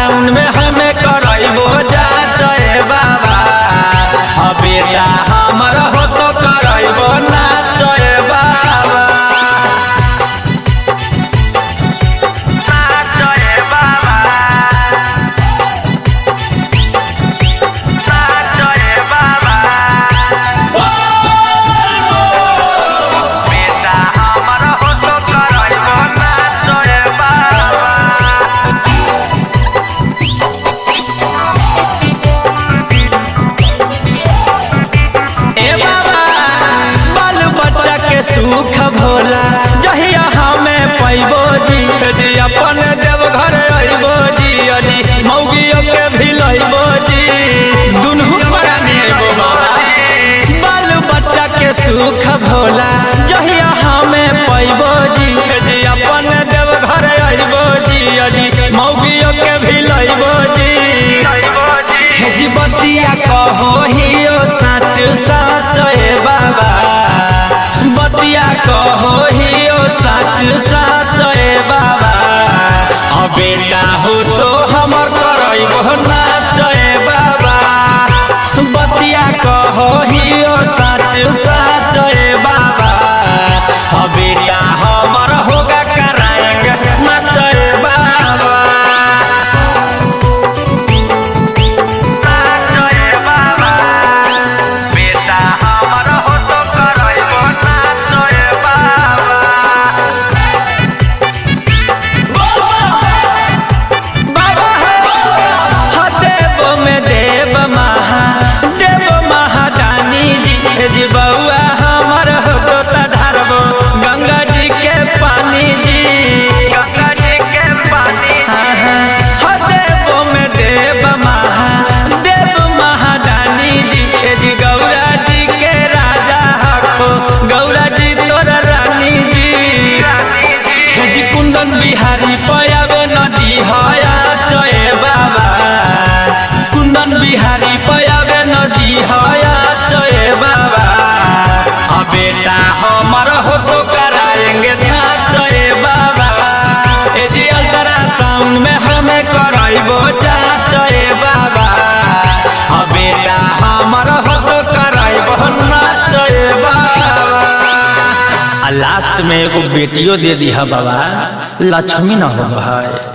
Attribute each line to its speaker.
Speaker 1: Sound में हमें करबो जाए बाबा। बेटा हमर हो तो करबो नाचे बाबा। नाचे बाबा, नाचे बाबा। बेटा हमर हो तो करबो नाचे बाबा। सुख भोला जहिया हमें पैबो जी अपन देवघर अइबो जी। अजी मौगियों के भी लइबो जी, दुनू प्राणी अइबो बाल बच्चा के सुख भोला जहिया हमें पैबो जी। अपन देवघर अइबो जी। अजी मौगियों के भी लइबो जी। जी बतिया कहो हियो सच सच बाबा। बतिया कहो हियो सच सच बाबा। बेटा हो तो हमर करबो नाचे बाबा। बतिया कहो हियो सच सच बाबा। बेटा हमर होगा कराएंगे नाचे बाबा। जी बउआ हमर हो तो धरबो गंगा जी के पानी जी। गंगा जी के पानी हो देवो में देव देव महादानी जी। जी गौरा जी के राजा हको गौरा जी तोर रानी जी। जी कुंदन बिहारी पयावे नदी हया चए बाबा। कुंदन बिहारी पयावे नदी हया चए बाबा। बेटा हमर हो तो कराएंगे नाचे बाबा। जी अल्ट्रा साउंड में हमें करबो जाए बाबा। बेटा हमर हो तो करबो नाचे बाबा। लास्ट में एगो बेटियों दे दी है बाबा, लक्ष्मी न हो है।